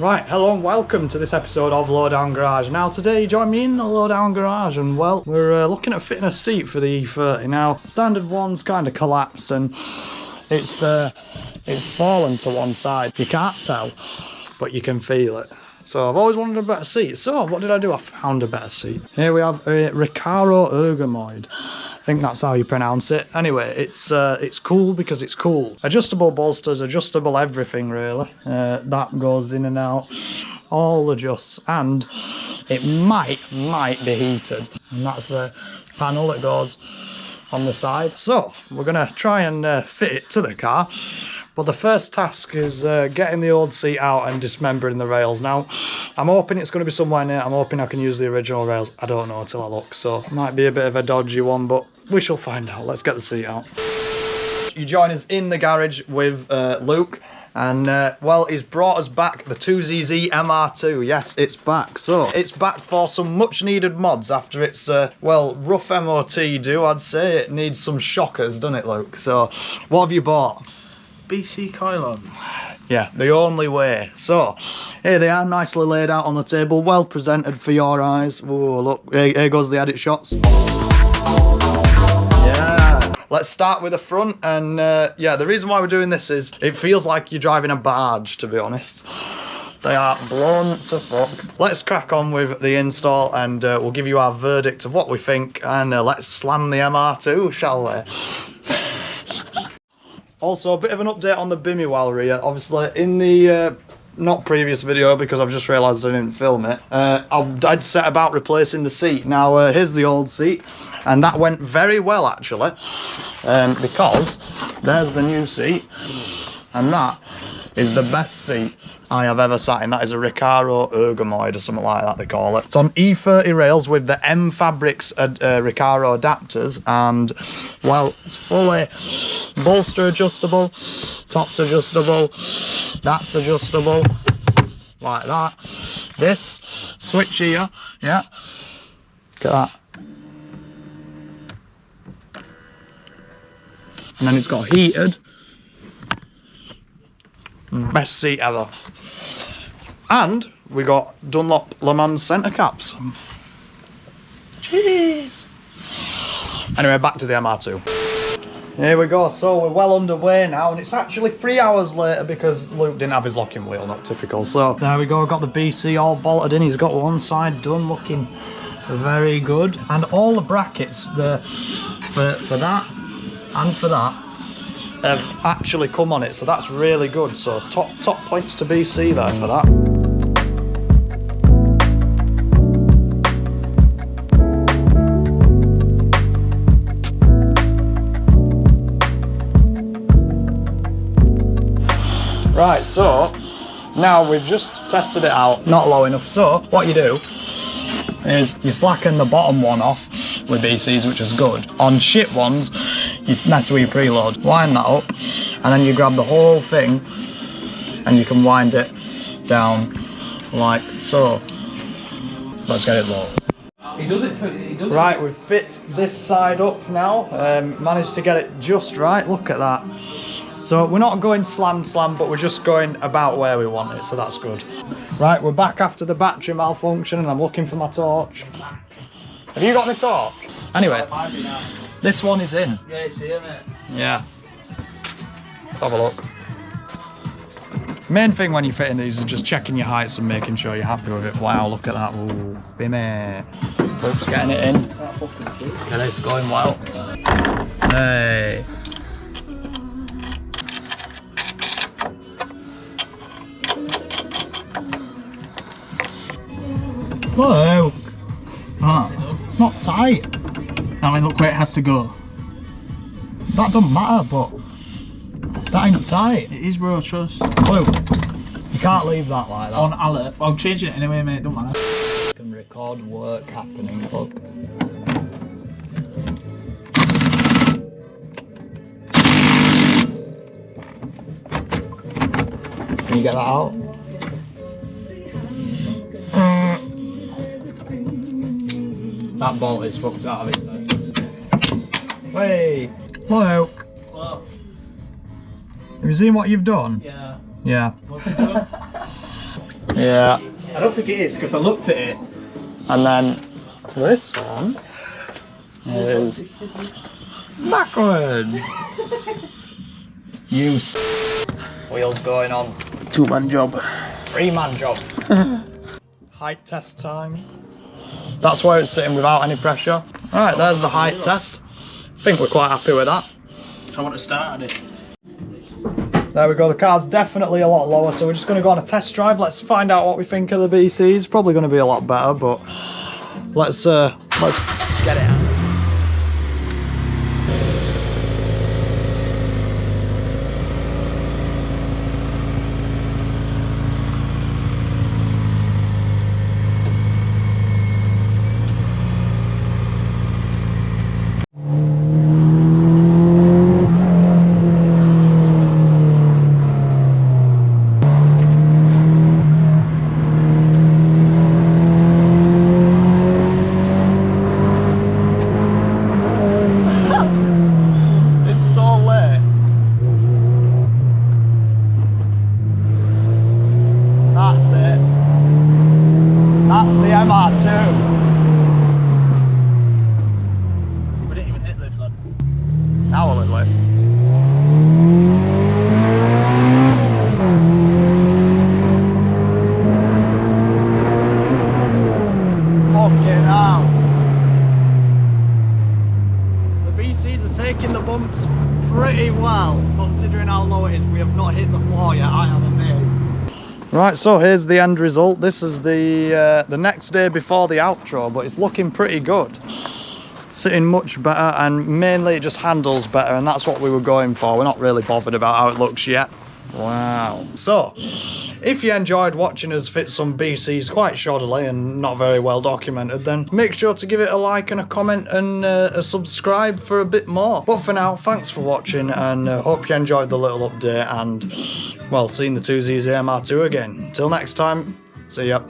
Right, hello and welcome to this episode of Lowdown Garage. Now today you join me in the Lowdown Garage and well, we're looking at fitting a seat for the E30. Now, standard one's kind of collapsed and it's fallen to one side. You can't tell, but you can feel it. So I've always wanted a better seat. So what did I do? I found a better seat. Here we have a Recaro Ergomoid. I think that's how you pronounce it. Anyway, it's cool because it's cool. Adjustable bolsters, adjustable everything really. That goes in and out, all adjusts, and it might be heated. And that's the panel that goes on the side. So we're gonna try and fit it to the car. But the first task is getting the old seat out and dismembering the rails. Now, I'm hoping it's going to be somewhere near. I'm hoping I can use the original rails. I don't know until I look, so it might be a bit of a dodgy one, but we shall find out. Let's get the seat out. You join us in the garage with Luke, and well, he's brought us back the 2ZZ MR2. Yes, it's back. So it's back for some much needed mods after its well, rough MOT do. I'd say it needs some shockers, doesn't it, Luke? So what have you bought? BC Coilovers. Yeah, the only way. So, here they are, nicely laid out on the table, well presented for your eyes. Whoa, look, here goes the edit shots. Yeah, let's start with the front, and yeah, the reason why we're doing this is it feels like you're driving a barge, to be honest. They are blown to fuck. Let's crack on with the install, and we'll give you our verdict of what we think, and let's slam the MR2, shall we? Also, a bit of an update on the Bimmy Wallery. Obviously, in the not previous video, because I've just realised I didn't film it, I'd set about replacing the seat. Now, here's the old seat, and that went very well, actually, because there's the new seat, and that is the best seat I have ever sat in. That is a Recaro Ergomoid or something like that they call it. It's on E30 rails with the M Fabrics Recaro adapters, and well, it's fully bolster adjustable, top's adjustable, that's adjustable, like that. This switch here, yeah, look at that. And then it's got heated. Best seat ever. And we got Dunlop Le Mans centre caps. Cheers. Anyway, back to the MR2. Here we go. So we're well underway now, and it's actually 3 hours later because Luke didn't have his locking wheel, not typical. So there we go. Got the BC all bolted in. He's got one side done, looking very good. And all the brackets, for that and for that, have actually come on it, so that's really good. So top points to BC there for that. Right, so now we've just tested it out, not low enough. So what you do is you slacken the bottom one off with BCs, which is good. On shit ones, you mess with your preload. Wind that up, and then you grab the whole thing, and you can wind it down like so. Let's get it low. Right, we've fit this side up now. Managed to get it just right. Look at that. So we're not going slam, but we're just going about where we want it, so that's good. Right, we're back after the battery malfunction, and I'm looking for my torch. Have you got my torch? Anyway, this one is in. Yeah, it's here, mate. Yeah. Let's have a look. Main thing when you're fitting these is just checking your heights and making sure you're happy with it. Wow, look at that. Ooh, Bimmy. Luke's getting it in. Yeah, it's going well. Hey. Hello. Oh. It's not tight. I mean, look where it has to go. That doesn't matter, but that ain't tight. It is, bro, trust. Luke, you can't leave that like that. On alert. I'm changing it anyway, mate, don't matter. You can record work happening, look. Can you get that out? That bolt is fucked out of it. Wait. Hello. Hello. Have you seen what you've done? Yeah. Yeah. What's it doing? Yeah. I don't think it is because I looked at it. And then this one is backwards. You wheels going on. 2-man job. 3-man job. Height test time. That's where it's sitting without any pressure. Alright, there's the height test. I think we're quite happy with that. So I want to start at it. There we go, the car's definitely a lot lower, so we're just going to go on a test drive. Let's find out what we think of the BCs. Probably going to be a lot better, but let's get it out. That's the MR2. We didn't even hit lift, lad. Now will it lift? Fucking hell. The BCs are taking the bumps pretty well, considering how low it is. We have not hit the floor yet. I am amazed. Right, so here's the end result. This is the next day before the outro, but it's looking pretty good. Sitting much better, and mainly it just handles better, and that's what we were going for. We're not really bothered about how it looks yet. Wow. So, if you enjoyed watching us fit some BCs quite shoddily and not very well documented, then make sure to give it a like and a comment and a subscribe for a bit more. But for now, thanks for watching, and hope you enjoyed the little update, and, well, seeing the 2Z's MR2 again. Till next time, see ya.